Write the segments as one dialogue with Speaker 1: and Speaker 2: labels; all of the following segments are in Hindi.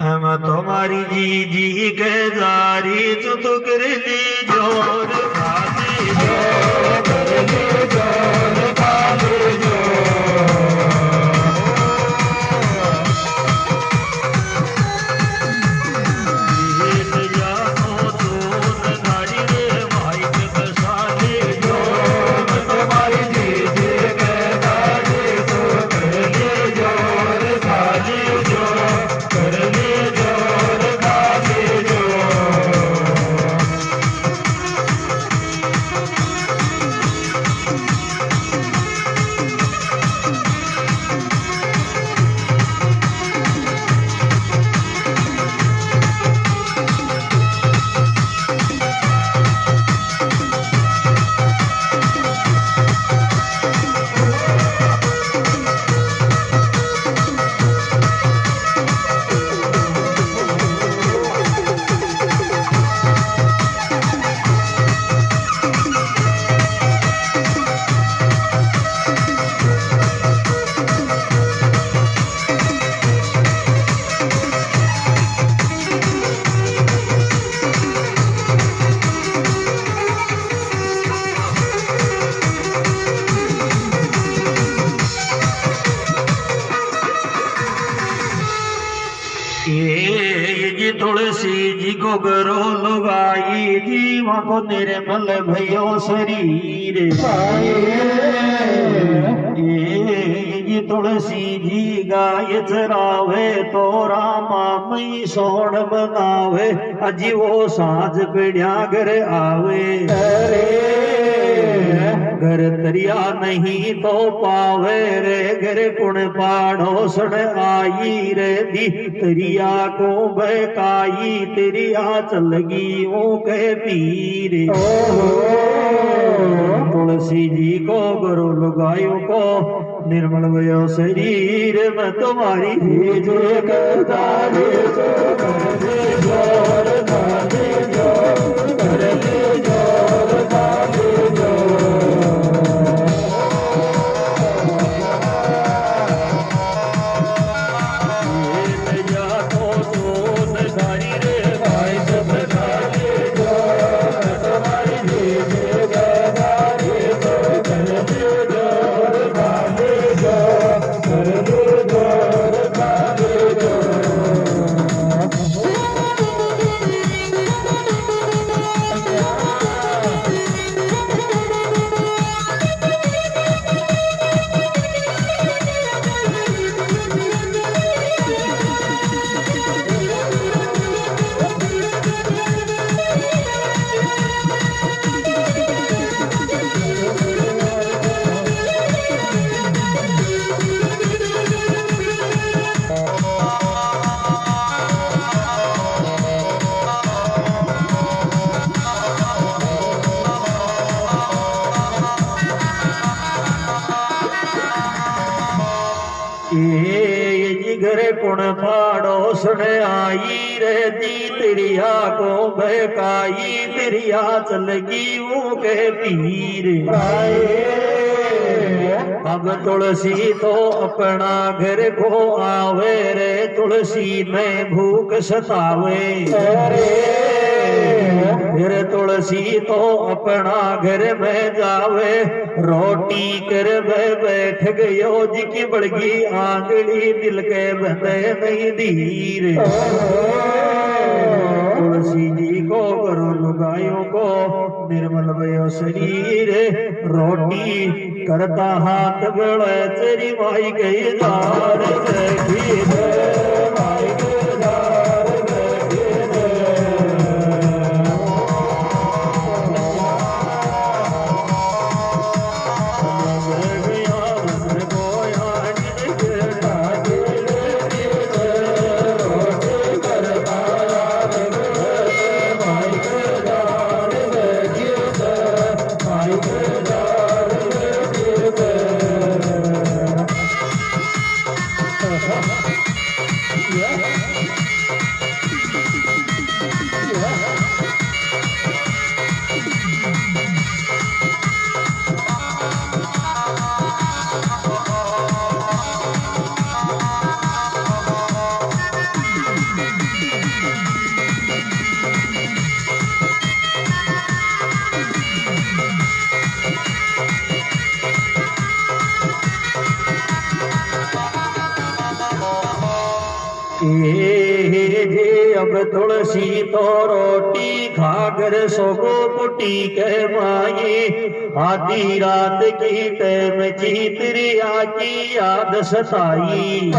Speaker 1: हम तुम्हारी जी जी के जारी जो तो कर ली जोर खाली जो कर ली जोर खाली जो ये जी तुलसी जी को गरो लगाई जीवा को निर्मल भयो शरीर ये जी तुलसी जी गाय चरावे तो रामा मई सोण बनावे अजी वो साँझ पिढ़िया घर आवे घर तरिया नहीं तो पावे रे घर कुण पाड़ो सड़ आई रे दी तरिया को बहकाई तरिया चलगी वो के पीर तुलसी जी को गुरु लगायो को निर्मल भयो शरीर में तुम्हारी जय करता रे जो कर दे जोर दे जो कर दे जोर दे जो घरे कुण पाड़ो सुने आई रे दी तिरिया को बहकाई तिरिया चलगी वो के पीर अब तुलसी तो अपना घर को आवे रे तुलसी में भूख सतावे फिर तुलसी तो अपना घर में जावे रोटी कर बैठ गयो जी की बड़गी आंगली दिल के बंदे नहीं धीर तुलसी जी को करो लुगायों को निर्मल भयो शरीर रोटी करता हाथ बड़े तेरी माई गई दार देखी माई गई दार जे अब तुलसी तो रोटी खाकर सोगो पुटी के माई आधी रात की टैम चीतरिया की याद सताई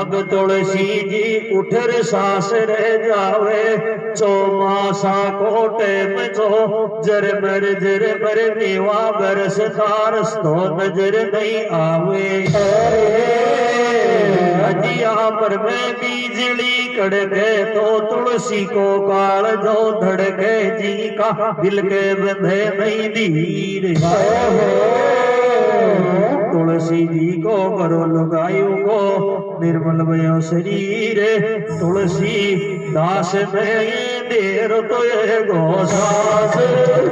Speaker 1: अब तुलसी जी उठर सास रह जावे चौमासा को टैम चो जर मर मेवा बरस तारस तो नजर नहीं आवे अजिया पर में बिजली कड़के तो तुलसी को काल जो धड़के जी का दिल के बंधे नहीं धीर तुलसी जी को करो लुगायु को निर्मल भयो शरीर तुलसी दास में देर तो ये गोसास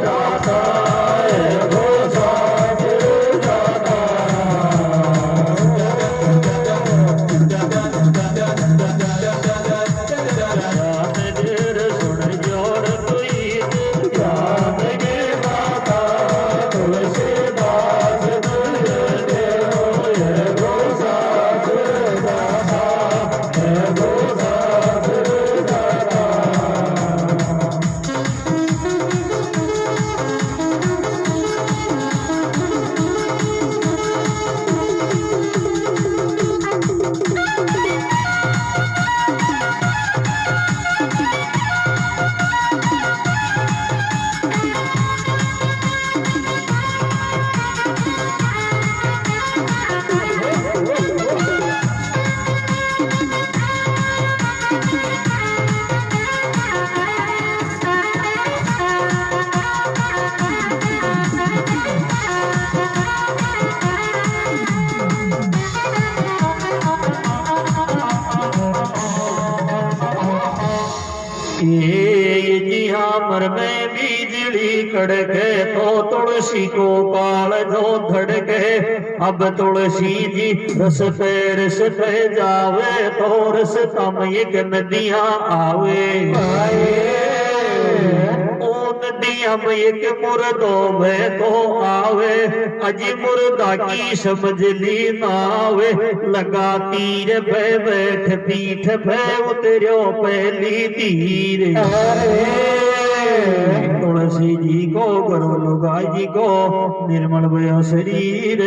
Speaker 1: जाता है गोसास जाता मर में बिजली कड़के तो तुलसी को काल जो धड़के अब तुलसी जी रस पे जावे तो रस तम एक नदियां आवे नदियां में एक मुर्दो में तो आवे अजी मुर्दा की समझ ली ना आवे लगा तीर पे बैठ पीठ पे उतरो पहली तीर तुलसी जी को करो लुगाई जी को निर्मल भयो शरीर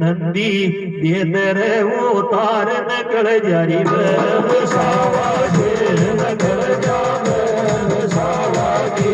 Speaker 1: नंदी दे तेरे वो तार नकल जारी सावा नकल जावे सावा की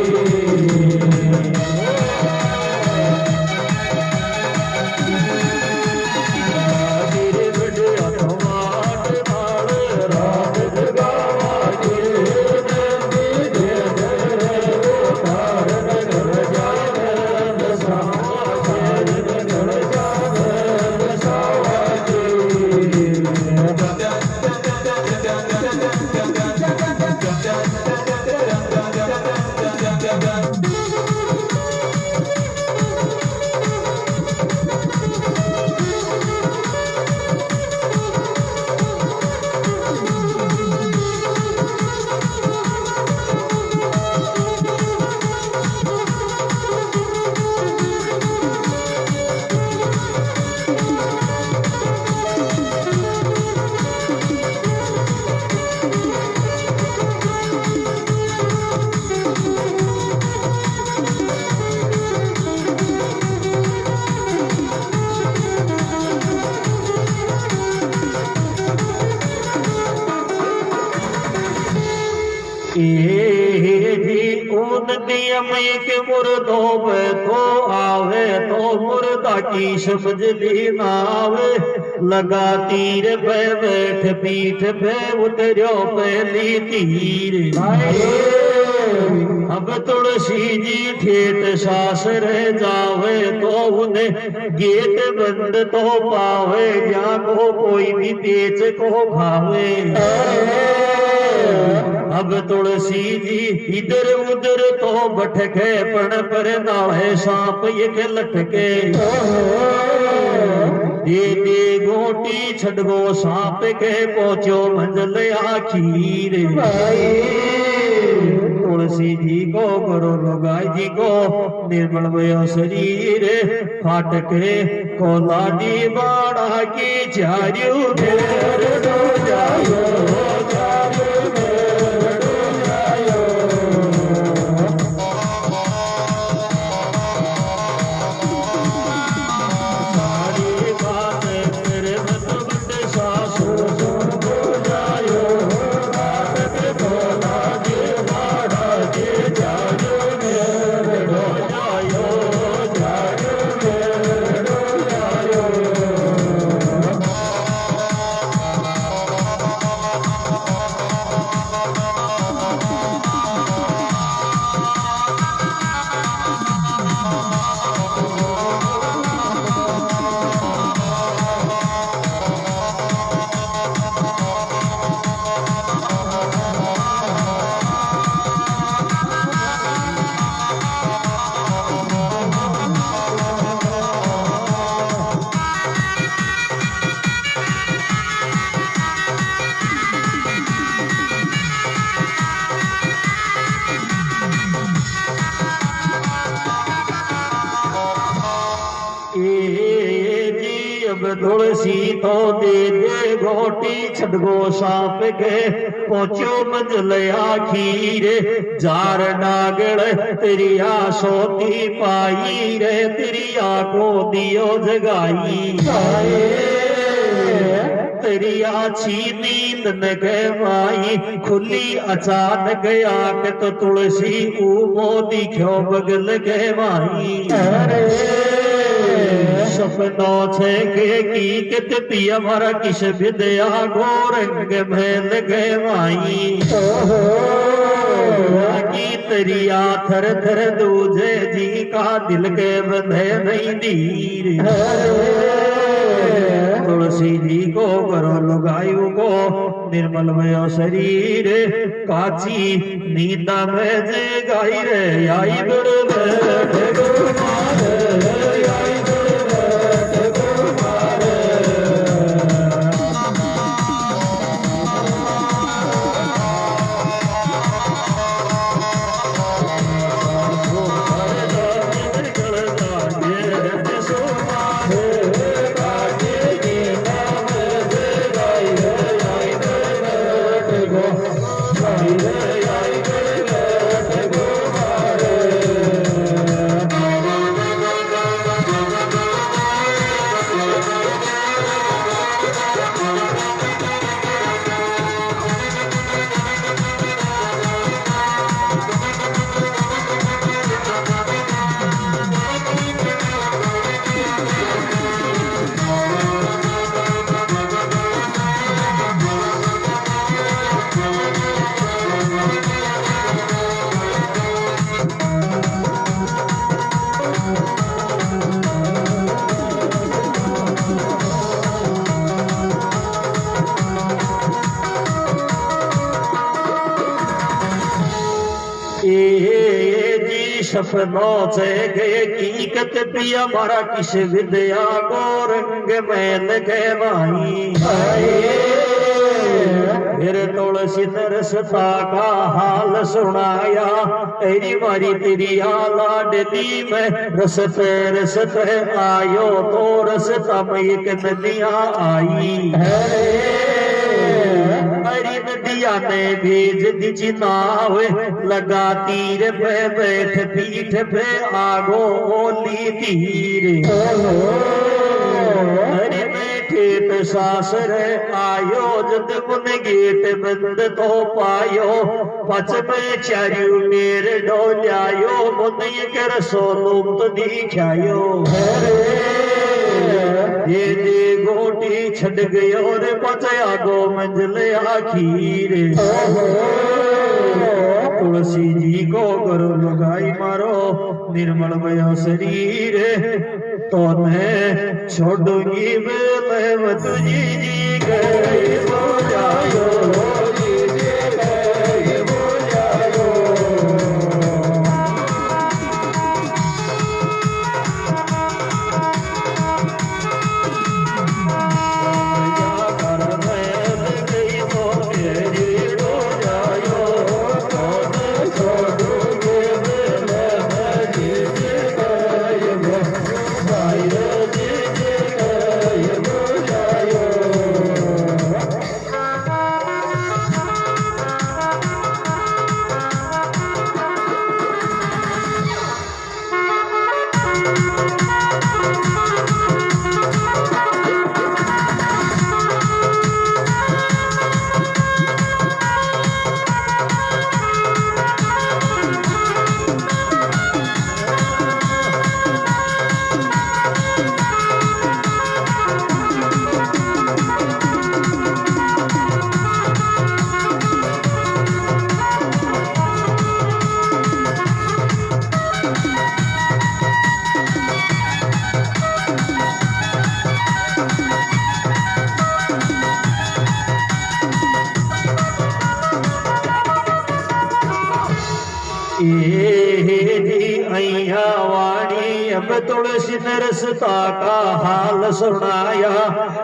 Speaker 1: मुर्दों में तो आवे तो मुर्दा की समझ ली ना आवे लगा तीर पे बैठ पीठ पे उतरो पहली तीर अब तुलसी जी ठेठ सास रह जावे तो उन्हें गेट बंद तो पावे या को कोई भी तेज को खावे अब तुलसी जी इधर उधर तो भटके पण पर नाले सांप ये लटके दे गोटी छड़गो सांप के पहुंचो मंजिल आखिर तुलसी जी को करो लुगाई जी को निर्मल भयो शरीर फाटके को लाडी बाड़ा की चार्यू मेर डो जायो तुलसी तो दे दे घोटी छड़गो सांप के पहुंचो मंजिल आखिर जार नागड़ तेरी सोती पाई रे तेरी को दियो जगाई तेरी आछी नींद न गवाई खुली अचानक आंख तो तुलसी ऊमो दिखो बगल गवाई सपनों छे के की कित पिया मारा किस विद्या गोरंग में लगे माई की तरिया थर थर दूजे जी का दिल के बंधे नहीं धीर तुलसी जी को करो लुगायु को निर्मल भयो शरीर काची नींदा में जे गाई रे आई बड़ सपनों से गए हकीकत पिया मारा किस विद्या को रंग में लगे माही फिर तुलसी नरसता का हाल सुनाया तेरी मारी तेरी लाडली में रसते रसते आयो तो रसता में एक नदिया आई हरी नदिया ने भेज दी चिनाव लगा तीर पे बैठ पीठ पे आगो ओली तीर हरी ठेठ सासर आयो जद मुन गेट बंद तो पायो पच में चारू मेर डोल्यायो मुन कर सोलूम तो दिखायो ये दे गोटी छड़ गयो रे पचया गो मंजिल आखिर तुलसी जी को करो लुगाई मारो निर्मल भयो शरीर तो मैं छोड़ूंगी मैं तुझी जी गए हो जायो ये जी अया वाणी अब तुलसी ने रसता का हाल सुनाया,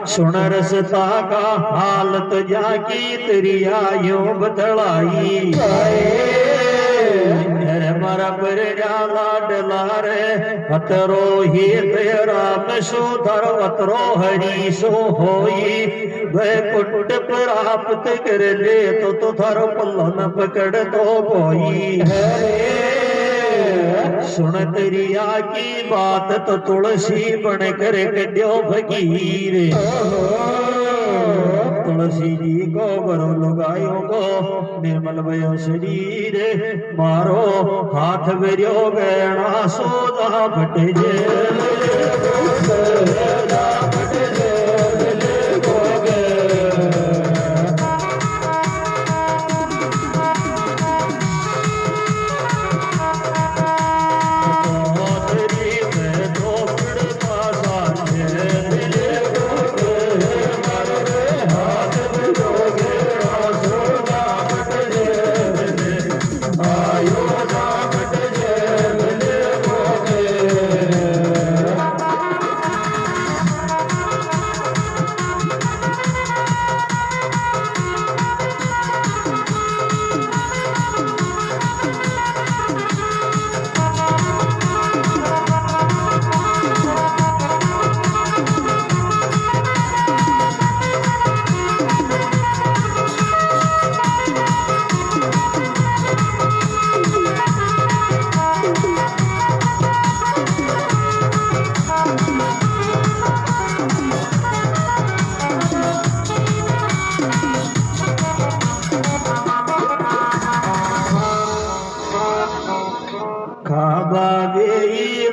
Speaker 1: सुन रसता का हाल तो जाकी तेरी आयो बतलाई। मारा पर लाडला रे अतरो ही तेरा में सुधर अतरो हरी सो होई, वैकुंठ प्राप्त कर ले तो थर पल्लन पकड़ तो कोई है। सुन तेरिया की बात तो तुलसी बन कर कड्यो फकीर। तुलसी जी को बरो लुगायो को निर्मल भयो शरीर, मारो हाथ बेरियो गैणा सोदा बट जे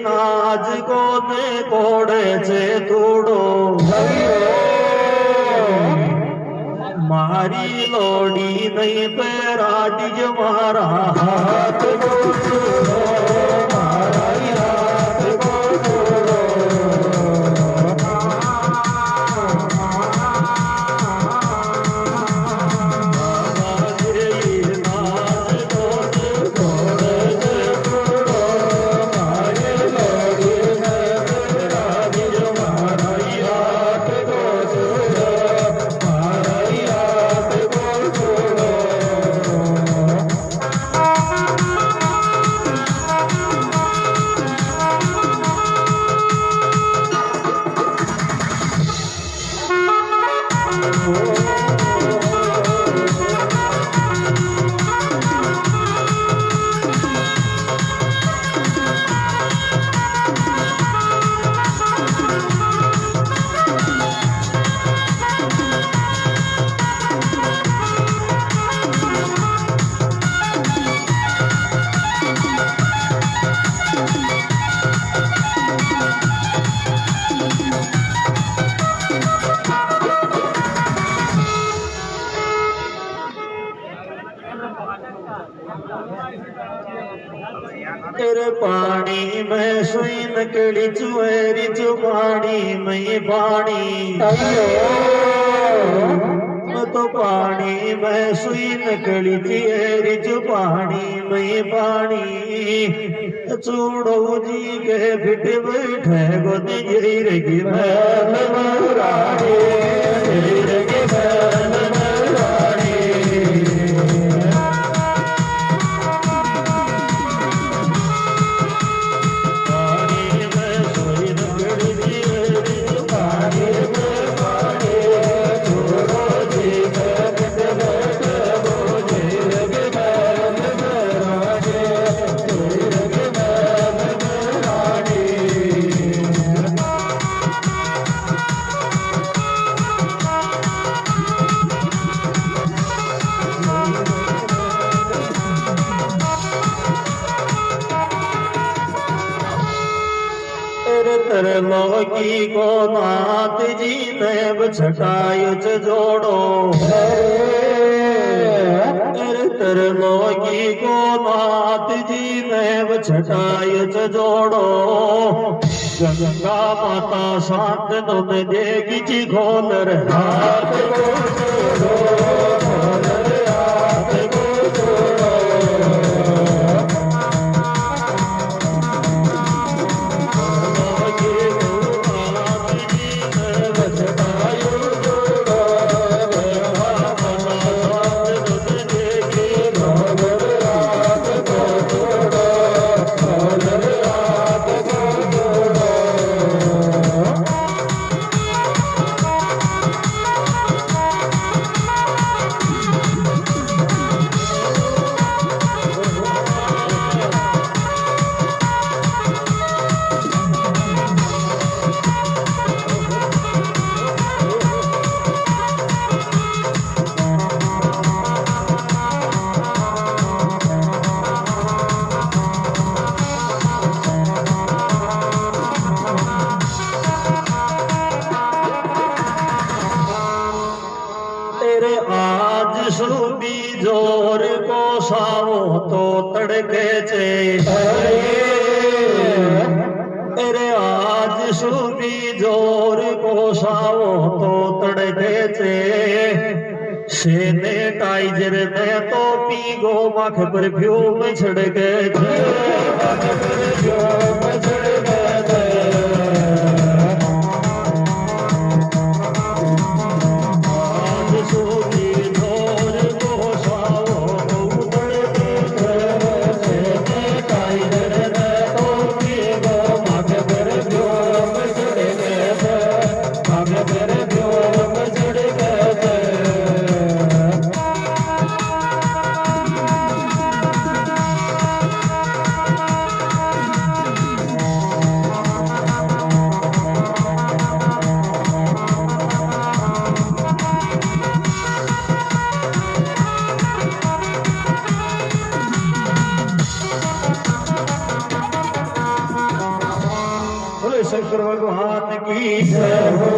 Speaker 1: नाज को ने कोड़े से तूड़ो मारी लोड़ी नहीं पैरा डिज मारा हाथ को तूड़ो, मारा हाथ को तूड़ो। तेरे पानी में सुई नकली चुएरी चु पानी में पानी, मैं तो पानी में सुई नकली चुएरी चु पानी में पानी। चूड़ो जी के फिट बैठे गोद जीर की मैल रानी, जीर की मैल रानी। त्रिलोकी को नाथ जी ने बछटायु जोड़ो, त्रिलोकी को नाथ जी ने बछटायु जोड़ो। गंगा माता शांत नुन देगी जी खोल हाथ को जोड़ो, हाथ को जोड़ो। आज सूबी जोर को सावो तो तड़के चे अरे आज सूबी जोर को सावो तो तड़के चे सैनिटाइजर में तो पीगो मख परफ्यूम छिड़के चे मख परफ्यूम छिड़के चे आज सूबी जोर को सावो तो तड़के चे सैनिटाइजर में तो पीगो मख परफ्यूम छिड़के चे मख परफ्यूम छिड़के चे बोले शंकर भगवान की जय हो।